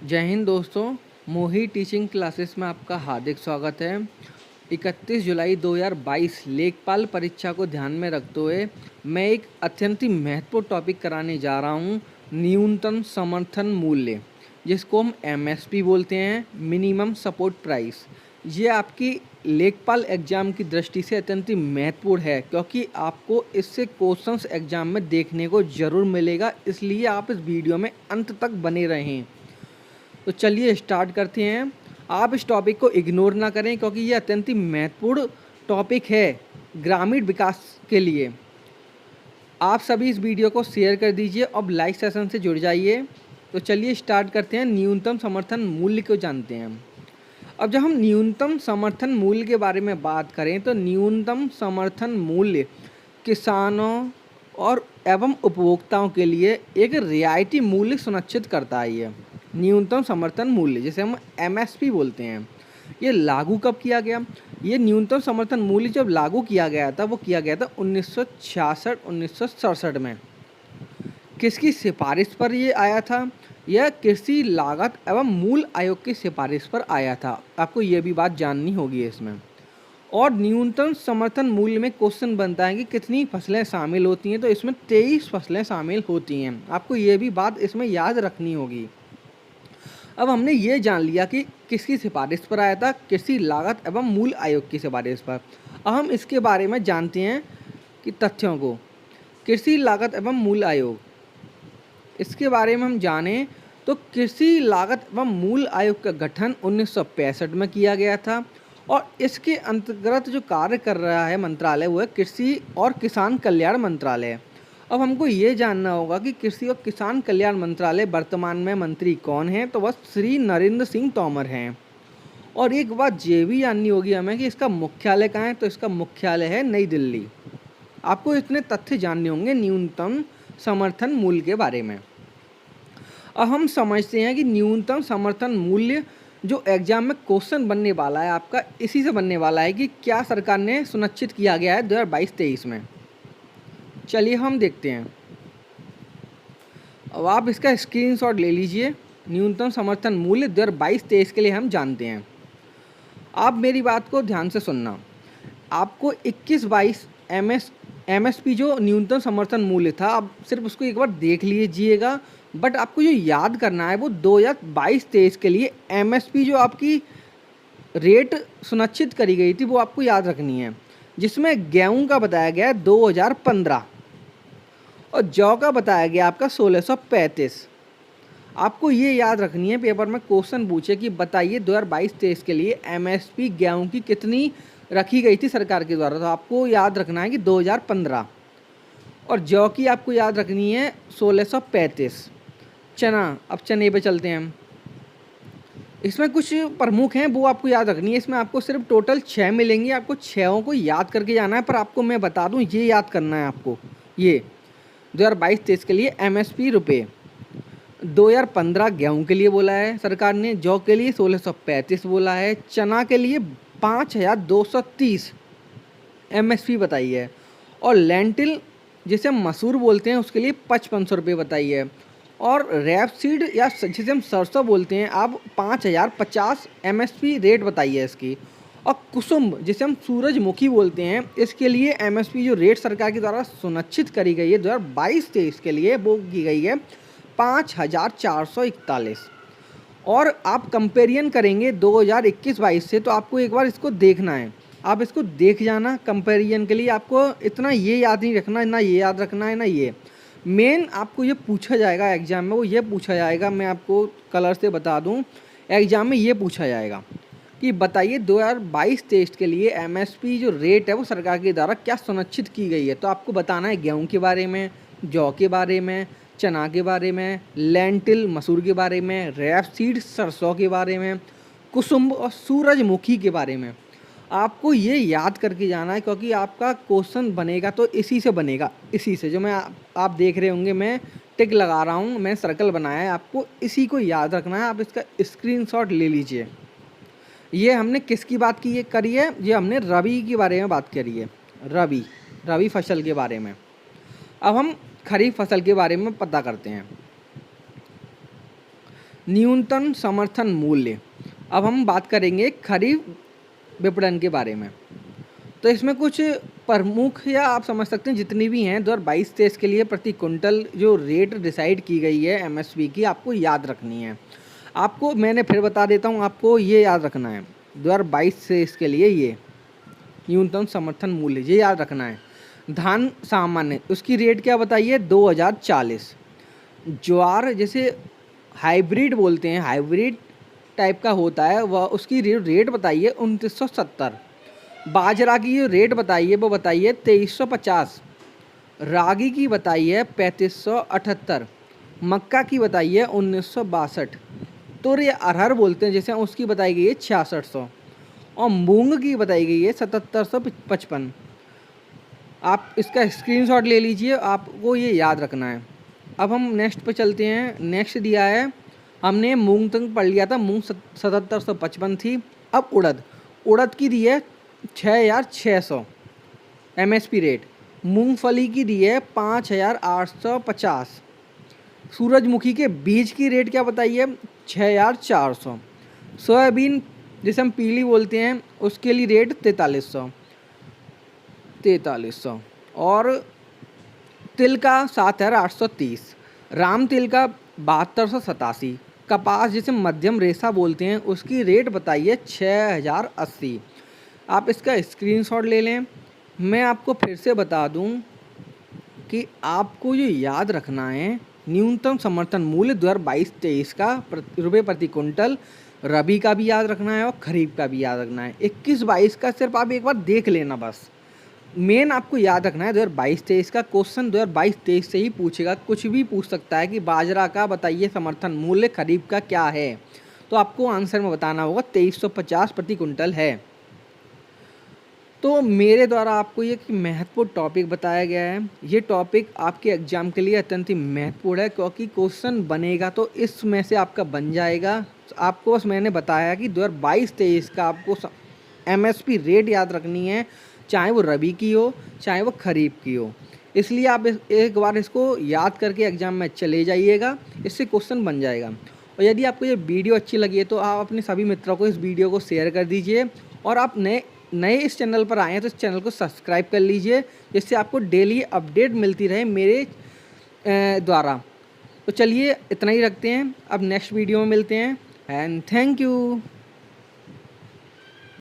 जय हिंद दोस्तों। मोही टीचिंग क्लासेस में आपका हार्दिक स्वागत है। 31 जुलाई 2022 लेखपाल परीक्षा को ध्यान में रखते हुए मैं एक अत्यंत ही महत्वपूर्ण टॉपिक कराने जा रहा हूँ, न्यूनतम समर्थन मूल्य, जिसको हम एमएसपी बोलते हैं, मिनिमम सपोर्ट प्राइस। ये आपकी लेखपाल एग्ज़ाम की दृष्टि से अत्यंत ही महत्वपूर्ण है, क्योंकि आपको इससे क्वेश्चंस एग्ज़ाम में देखने को ज़रूर मिलेगा। इसलिए आप इस वीडियो में अंत तक बने रहें। तो चलिए स्टार्ट करते हैं। आप इस टॉपिक को इग्नोर ना करें, क्योंकि ये अत्यंत ही महत्वपूर्ण टॉपिक है ग्रामीण विकास के लिए। आप सभी इस वीडियो को शेयर कर दीजिए और लाइव सेशन से जुड़ जाइए। तो चलिए स्टार्ट करते हैं। न्यूनतम समर्थन मूल्य को जानते हैं। अब जब हम न्यूनतम समर्थन मूल्य के बारे में बात करें तो न्यूनतम समर्थन मूल्य किसानों और एवं उपभोक्ताओं के लिए एक रियायती मूल्य सुनिश्चित करता है। ये न्यूनतम समर्थन मूल्य, जिसे हम एमएसपी बोलते हैं, ये लागू कब किया गया? ये न्यूनतम समर्थन मूल्य जब लागू किया गया था वो किया गया था 1966-1967 में। किसकी सिफारिश पर ये आया था? यह कृषि लागत एवं मूल आयोग की सिफारिश पर आया था। आपको ये भी बात जाननी होगी इसमें। और न्यूनतम समर्थन मूल्य में क्वेश्चन बनता है कि कितनी फसलें शामिल होती हैं, तो इसमें 23 फसलें शामिल होती हैं। आपको ये भी बात इसमें याद रखनी होगी। अब हमने ये जान लिया कि किसकी सिफारिश पर आया था, कृषि लागत एवं मूल आयोग की सिफारिश पर। अब हम इसके बारे में जानते हैं कि तथ्यों को। कृषि लागत एवं मूल आयोग, इसके बारे में हम जानें तो कृषि लागत एवं मूल आयोग का गठन 1965 में किया गया था और इसके अंतर्गत जो कार्य कर रहा है मंत्रालय वो है कृषि और किसान कल्याण मंत्रालय। अब हमको ये जानना होगा कि कृषि और किसान कल्याण मंत्रालय वर्तमान में मंत्री कौन हैं, तो वह श्री नरेंद्र सिंह तोमर हैं। और एक बात ये भी जाननी होगी हमें कि इसका मुख्यालय कहाँ है, तो इसका मुख्यालय है नई दिल्ली। आपको इतने तथ्य जानने होंगे न्यूनतम समर्थन मूल्य के बारे में। अब हम समझते हैं कि न्यूनतम समर्थन मूल्य जो एग्जाम में क्वेश्चन बनने वाला है आपका, इसी से बनने वाला है कि क्या सरकार ने सुनिश्चित किया गया है 2022-23 में। चलिए हम देखते हैं। अब आप इसका स्क्रीनशॉट ले लीजिए। न्यूनतम समर्थन मूल्य 2022-23 के लिए हम जानते हैं। आप मेरी बात को ध्यान से सुनना। आपको 21-22 एमएसपी जो न्यूनतम समर्थन मूल्य था, आप सिर्फ उसको एक बार देख लीजिएगा। बट आपको जो याद करना है वो 2022-23 के लिए एमएसपी जो आपकी रेट सुनिश्चित करी गई थी वो आपको याद रखनी है, जिसमें गेहूं का बताया गया है 2015 और जौ का बताया गया आपका 1635। आपको ये याद रखनी है, पेपर में क्वेश्चन पूछे कि बताइए 2022-23 के लिए एमएसपी गेहूं की कितनी रखी गई थी सरकार के द्वारा, तो आपको याद रखना है कि 2015। और जौ की आपको याद रखनी है 1635। चना, अब चने पे चलते हैं हम। इसमें कुछ प्रमुख हैं वो आपको याद रखनी है। इसमें आपको सिर्फ टोटल 6 मिलेंगे, आपको 6 को याद करके जाना है। पर आपको मैं बता दूं, ये याद करना है आपको, ये 2022-23 के लिए एमएसपी रुपये 2015 गेहूं के लिए बोला है सरकार ने, जौ के लिए 1635 बोला है, चना के लिए 5230 एमएसपी बताई है, और लेंटिल जिसे हम मसूर बोलते हैं उसके लिए 5500 रुपये बताई है, और रैपसीड या जिसे हम सरसों बोलते हैं आप 5050 एमएसपी रेट बताई है इसकी। और कुसुम जिसे हम सूरजमुखी बोलते हैं, इसके लिए एमएसपी जो रेट सरकार के द्वारा सुनिश्चित करी गई है 2022-23 के लिए वो की गई है 5441। और आप कंपेरियन करेंगे 2021-22 से, तो आपको एक बार इसको देखना है। आप इसको देख जाना। कंपेरिजन के लिए आपको इतना ये याद नहीं रखना, ना ये याद रखना है ना ये। मेन आपको ये पूछा जाएगा एग्जाम में, वो ये पूछा जाएगा, मैं आपको कलर से बता दूं, एग्जाम में ये पूछा जाएगा कि बताइए 2022-23 के लिए एमएसपी जो रेट है वो सरकार के द्वारा क्या सुनिश्चित की गई है। तो आपको बताना है गेहूँ के बारे में, जौ के बारे में, चना के बारे में, लेंटिल मसूर के बारे में, रैपसीड सरसों के बारे में, कुसुम और सूरजमुखी के बारे में। आपको ये याद करके जाना है, क्योंकि आपका क्वेश्चन बनेगा तो इसी से बनेगा। इसी से जो मैं आप देख रहे होंगे, मैं टिक लगा रहा हूँ, मैं सर्कल बनाया है, आपको इसी को याद रखना है। आप इसका स्क्रीनशॉट ले लीजिए। ये हमने किसकी बात की करी है? ये हमने रबी के बारे में बात करी है, रबी फसल के बारे में। अब हम खरीफ फसल के बारे में पता करते हैं। न्यूनतम समर्थन मूल्य। अब हम बात करेंगे खरीफ विपणन के बारे में। तो इसमें कुछ प्रमुख या आप समझ सकते हैं जितनी भी हैं 2022-23 के लिए प्रति कुंटल जो रेट डिसाइड की गई है एमएसपी की, आपको याद रखनी है। आपको मैंने फिर बता देता हूँ, आपको ये याद रखना है 2022-23 के लिए ये न्यूनतम समर्थन मूल्य ये याद रखना है। धान सामान्य उसकी रेट क्या बताइए 2040। ज्वार जैसे हाइब्रिड बोलते हैं, हाइब्रिड टाइप का होता है वह, उसकी रेट बताइए 2970। बाजरा की जो रेट बताइए वो बताइए 2350। रागी की बताइए 3578। मक्का की बताइए 1962। तुर या अरहर बोलते हैं जैसे उसकी बताई गई है 6600। और मूंग की बताई गई है 7755। आप इसका स्क्रीनशॉट ले लीजिए, आपको ये याद रखना है। अब हम नेक्स्ट पे चलते हैं। नेक्स्ट दिया है हमने मूंग तक पढ़ लिया था, मूंग 7755 थी। अब उड़द की दी है 6600 एमएसपी रेट। मूंगफली की दी है 5850। सूरजमुखी के बीज की रेट क्या बताइए 6400। सोयाबीन जिसे हम पीली बोलते हैं उसके लिए रेट 4300। और तिल का 7830। राम तिल का 7287। कपास जिसे मध्यम रेशा बोलते हैं उसकी रेट बताइए 6080। आप इसका स्क्रीनशॉट ले लें। मैं आपको फिर से बता दूं कि आपको ये याद रखना है न्यूनतम समर्थन मूल्य 2022-23 का रुपये प्रति कुंटल। रबी का भी याद रखना है और खरीफ का भी याद रखना है। 21-22 का सिर्फ आप एक बार देख लेना बस। मेन आपको याद रखना है 2022-23 का क्वेश्चन 2022-23 से ही पूछेगा, कुछ भी पूछ सकता है कि बाजरा का बताइए समर्थन मूल्य खरीफ का क्या है, तो आपको आंसर में बताना होगा 2350 प्रति कुंटल है। तो मेरे द्वारा आपको ये महत्वपूर्ण टॉपिक बताया गया है। ये टॉपिक आपके एग्जाम के लिए अत्यंत ही महत्वपूर्ण है क्योंकि क्वेश्चन बनेगा तो इसमें से आपका बन जाएगा। आपको बस मैंने बताया कि 2022-23 का आपको एमएसपी रेट याद रखनी है, चाहे वो रबी की हो चाहे वो खरीफ की हो। इसलिए आप एक बार इसको याद करके एग्ज़ाम में चले जाइएगा, इससे क्वेश्चन बन जाएगा। और यदि आपको ये वीडियो अच्छी लगी है तो आप अपने सभी मित्रों को इस वीडियो को शेयर कर दीजिए। और आप नए इस चैनल पर आए हैं तो इस चैनल को सब्सक्राइब कर लीजिए, जिससे आपको डेली अपडेट मिलती रहे मेरे द्वारा। तो चलिए इतना ही रखते हैं, अब नेक्स्ट वीडियो में मिलते हैं एंड थैंक यू।